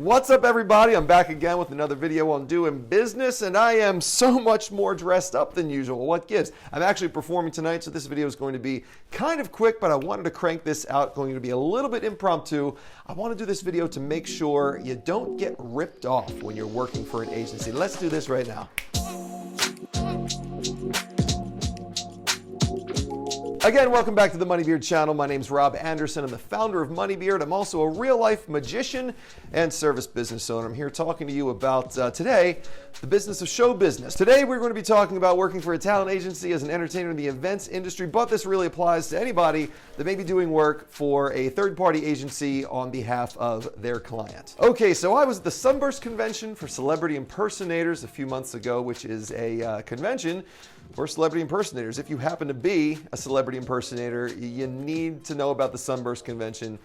What's up, everybody? I'm back again with another video on doing business, and I am so much more dressed up than usual. What gives? I'm actually performing tonight, so this video is going to be kind of quick, but I wanted to crank this out, going to be a little bit impromptu. I want to do this video to make sure you don't get ripped off when you're working for an agency. Let's do this right now. Again, welcome back to the Moneybeard channel. My name's Rob Anderson. I'm the founder of Moneybeard. I'm also a real-life magician and service business owner. I'm here talking to you about, today, the business of show business. Today, we're going to be talking about working for a talent agency as an entertainer in the events industry, but this really applies to anybody that may be doing work for a third-party agency on behalf of their client. Okay, so I was at the Sunburst Convention for Celebrity Impersonators a few months ago, which is a convention for celebrity impersonators. If you happen to be a celebrity impersonator, you need to know about the Sunburst Convention.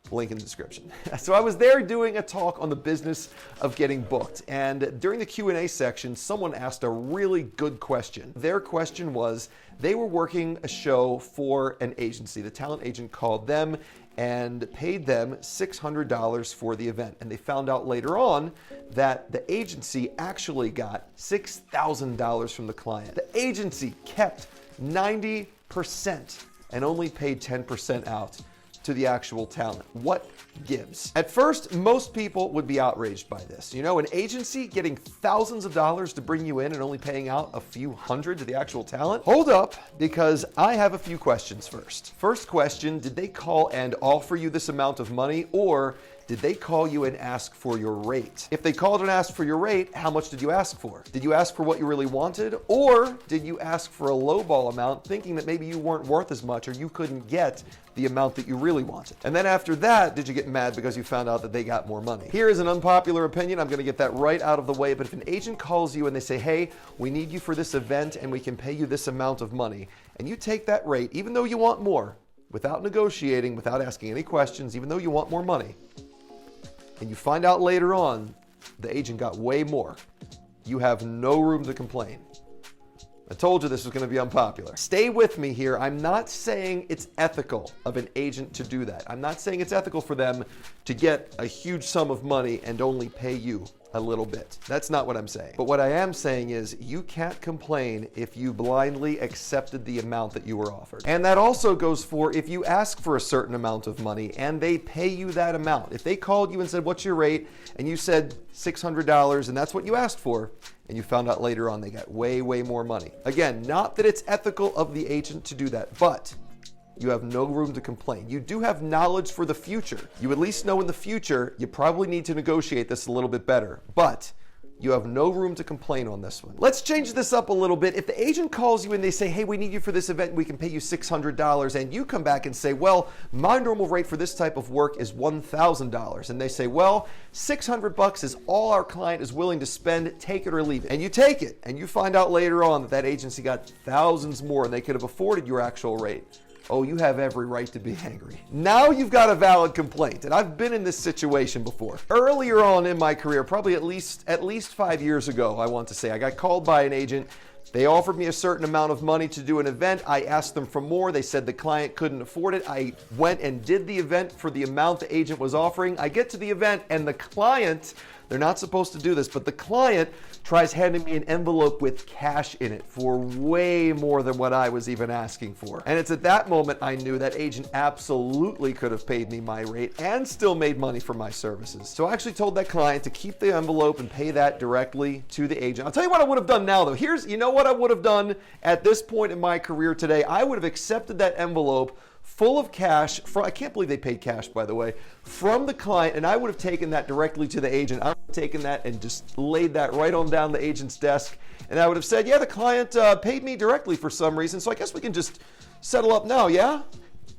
Link in the description. So I was there doing a talk on the business of getting booked, and during the Q&A section, someone asked a really good question. Their question was, they were working a show for an agency. The talent agent called them and paid them $600 for the event. And they found out later on that the agency actually got $6,000 from the client. The agency kept 90% and only paid 10% out to the actual talent. What gives? At first, most people would be outraged by this. You know, an agency getting thousands of dollars to bring you in and only paying out a few hundred to the actual talent? Hold up, because I have a few questions first. First question, did they call and offer you this amount of money, or did they call you and ask for your rate? If they called and asked for your rate, how much did you ask for? Did you ask for what you really wanted? Or did you ask for a lowball amount thinking that maybe you weren't worth as much or you couldn't get the amount that you really wanted? And then after that, did you get mad because you found out that they got more money? Here is an unpopular opinion. I'm gonna get that right out of the way, but if an agent calls you and they say, hey, we need you for this event and we can pay you this amount of money, and you take that rate, even though you want more, without negotiating, without asking any questions, even though you want more money, and you find out later on the agent got way more, you have no room to complain. I told you this was going to be unpopular. Stay with me here. I'm not saying it's ethical of an agent to do that. I'm not saying it's ethical for them to get a huge sum of money and only pay you a little bit. That's not what I'm saying. But what I am saying is you can't complain if you blindly accepted the amount that you were offered. And that also goes for if you ask for a certain amount of money and they pay you that amount. If they called you and said, what's your rate? And you said $600 and that's what you asked for, and you found out later on they got way, way more money. Again, not that it's ethical of the agent to do that, but you have no room to complain. You do have knowledge for the future. You at least know in the future, you probably need to negotiate this a little bit better, but you have no room to complain on this one. Let's change this up a little bit. If the agent calls you and they say, hey, we need you for this event, we can pay you $600, and you come back and say, well, my normal rate for this type of work is $1,000. And they say, well, $600 is all our client is willing to spend, take it or leave it. And you take it, and you find out later on that that agency got thousands more and they could have afforded your actual rate. Oh, you have every right to be angry. Now you've got a valid complaint, and I've been in this situation before. Earlier on in my career, probably at least 5 years ago, I want to say, I got called by an agent. They offered me a certain amount of money to do an event. I asked them for more. They said the client couldn't afford it. I went and did the event for the amount the agent was offering. I get to the event and the client, they're not supposed to do this, but the client tries handing me an envelope with cash in it for way more than what I was even asking for. And it's at that moment I knew that agent absolutely could have paid me my rate and still made money for my services. So I actually told that client to keep the envelope and pay that directly to the agent. I'll tell you what I would have done now though. You know what I would have done at this point in my career today? I would have accepted that envelope full of cash, I can't believe they paid cash, by the way, from the client, and I would have taken that directly to the agent. I would have taken that and just laid that right on down the agent's desk, and I would have said, yeah, the client paid me directly for some reason, so I guess we can just settle up now, yeah?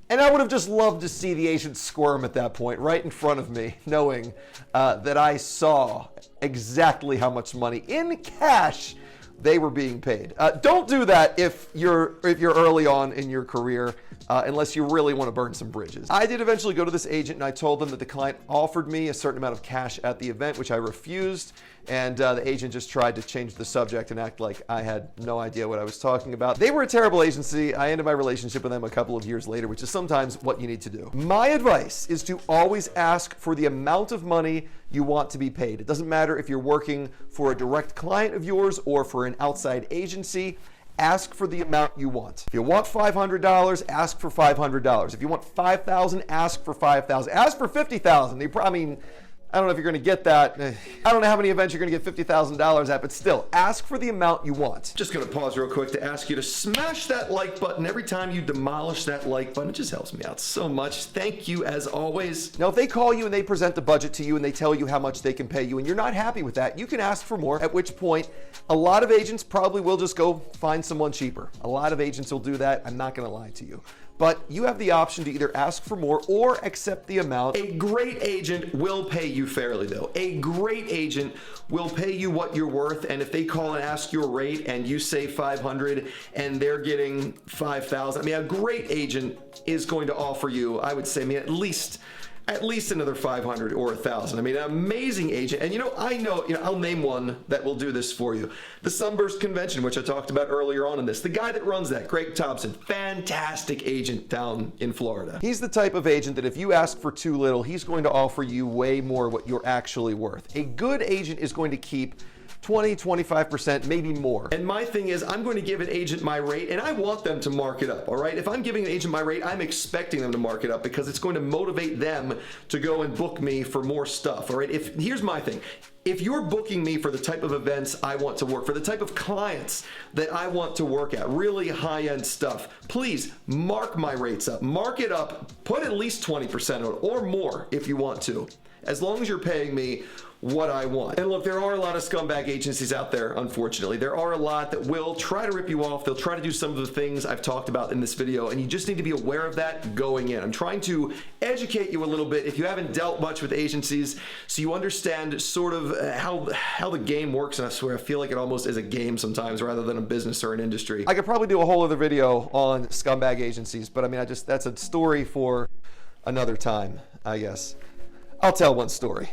And I would have just loved to see the agent squirm at that point, right in front of me, knowing that I saw exactly how much money in cash they were being paid. Don't do that if you're early on in your career. unless you really want to burn some bridges. I did eventually go to this agent and I told them that the client offered me a certain amount of cash at the event, which I refused. And the agent just tried to change the subject and act like I had no idea what I was talking about. They were a terrible agency. I ended my relationship with them a couple of years later, which is sometimes what you need to do. My advice is to always ask for the amount of money you want to be paid. It doesn't matter if you're working for a direct client of yours or for an outside agency. Ask for the amount you want. If you want $500, ask for $500. If you want $5,000, ask for $5,000. Ask for $50,000. I mean, I don't know if you're going to get that. I don't know how many events you're going to get $50,000 at, but still, ask for the amount you want. Just going to pause real quick to ask you to smash that like button every time you demolish that like button. It just helps me out so much. Thank you as always. Now, if they call you and they present the budget to you and they tell you how much they can pay you and you're not happy with that, you can ask for more, at which point a lot of agents probably will just go find someone cheaper. A lot of agents will do that. I'm not going to lie to you. But you have the option to either ask for more or accept the amount. A great agent will pay you fairly, though. A great agent will pay you what you're worth, and if they call and ask your rate and you say 500 and they're getting 5,000, I mean, a great agent is going to offer you, I would say, I mean, at least another 500 or 1,000. I mean, an amazing agent. And I'll name one that will do this for you. The Sunburst Convention, which I talked about earlier on in this. The guy that runs that, Greg Thompson, fantastic agent down in Florida. He's the type of agent that if you ask for too little, he's going to offer you way more what you're actually worth. A good agent is going to keep 20, 25%, maybe more. And my thing is, I'm going to give an agent my rate and I want them to mark it up, all right? If I'm giving an agent my rate, I'm expecting them to mark it up because it's going to motivate them to go and book me for more stuff, all right? Here's my thing. If you're booking me for the type of events I want to work, for the type of clients that I want to work at, really high-end stuff, please mark my rates up. Mark it up, put at least 20% on it or more if you want to, as long as you're paying me what I want. And look, there are a lot of scumbag agencies out there, unfortunately. There are a lot that will try to rip you off. They'll try to do some of the things I've talked about in this video, and you just need to be aware of that going in. I'm trying to educate you a little bit if you haven't dealt much with agencies, so you understand sort of how the game works, and I swear I feel like it almost is a game sometimes rather than a business or an industry. I could probably do a whole other video on scumbag agencies, but I mean, that's a story for another time, I guess. I'll tell one story.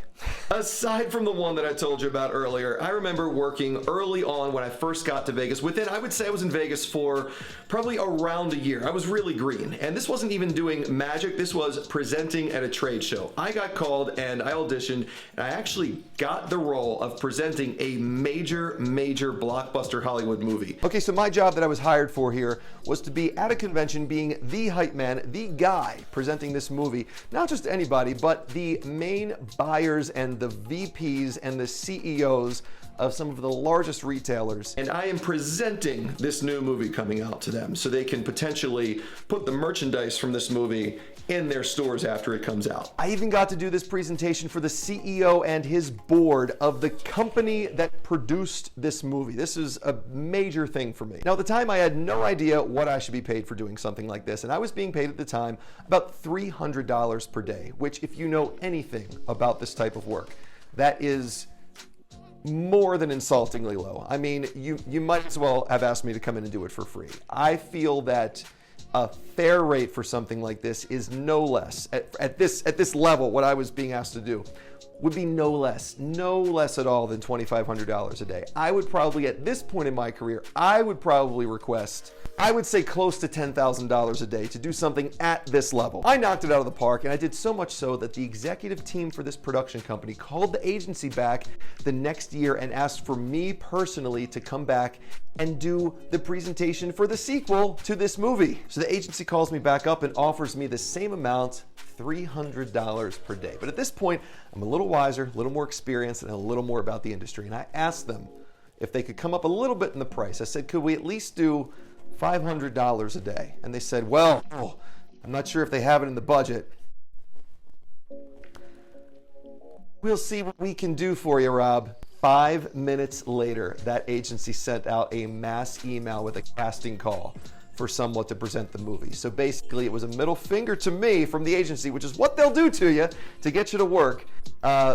Aside from the one that I told you about earlier, I remember working early on when I first got to Vegas. I would say I was in Vegas for probably around a year. I was really green. And this wasn't even doing magic. This was presenting at a trade show. I got called and I auditioned and I actually got the role of presenting a major blockbuster Hollywood movie. Okay, so my job that I was hired for here was to be at a convention being the hype man, the guy presenting this movie, not just anybody, but the main buyers and the VPs and the CEOs of some of the largest retailers. And I am presenting this new movie coming out to them so they can potentially put the merchandise from this movie in their stores after it comes out. I even got to do this presentation for the CEO and his board of the company that produced this movie. This is a major thing for me. Now, at the time, I had no idea what I should be paid for doing something like this, and I was being paid at the time about $300 per day, which, if you know anything about this type of work, that is more than insultingly low. I mean, you might as well have asked me to come in and do it for free. I feel that a fair rate for something like this is no less, at this level, what I was being asked to do, would be no less at all than $2,500 a day. I would probably, at this point in my career, I would probably request, I would say close to $10,000 a day to do something at this level. I knocked it out of the park, and I did so much so that the executive team for this production company called the agency back the next year and asked for me personally to come back and do the presentation for the sequel to this movie. So the agency calls me back up and offers me the same amount, $300 per day. But at this point, I'm a little wiser, a little more experienced, and a little more about the industry. And I asked them if they could come up a little bit in the price. I said, could we at least do $500 a day? And they said, well, I'm not sure if they have it in the budget. We'll see what we can do for you, Rob. 5 minutes later, that agency sent out a mass email with a casting call. for someone to present the movie. So basically, it was a middle finger to me from the agency, which is what they'll do to you to get you to work,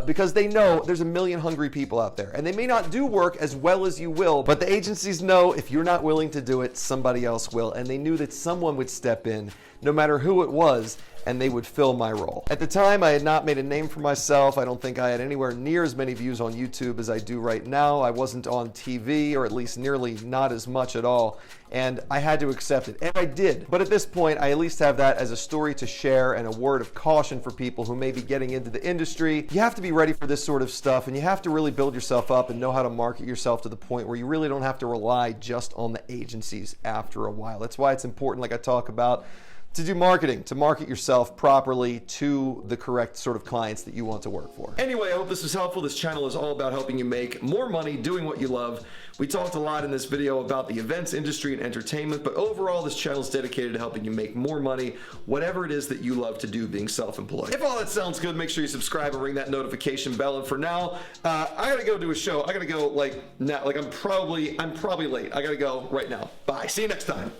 because they know there's a million hungry people out there, and they may not do work as well as you will, but the agencies know if you're not willing to do it, somebody else will, and they knew that someone would step in, no matter who it was, and they would fill my role. At the time, I had not made a name for myself. I don't think I had anywhere near as many views on YouTube as I do right now. I wasn't on TV, or at least nearly not as much at all, and I had to accept it, and I did. But at this point, I at least have that as a story to share and a word of caution for people who may be getting into the industry. You have to be ready for this sort of stuff, and you have to really build yourself up and know how to market yourself to the point where you really don't have to rely just on the agencies after a while. That's why it's important, like I talk about, to do marketing, to market yourself properly to the correct sort of clients that you want to work for. Anyway, I hope this was helpful. This channel is all about helping you make more money doing what you love. We talked a lot in this video about the events industry and entertainment, but overall this channel is dedicated to helping you make more money, whatever it is that you love to do being self-employed. If all that sounds good, make sure you subscribe and ring that notification bell. And for now, I gotta go do a show. I gotta go like now, like I'm probably late. I gotta go right now. Bye, see you next time.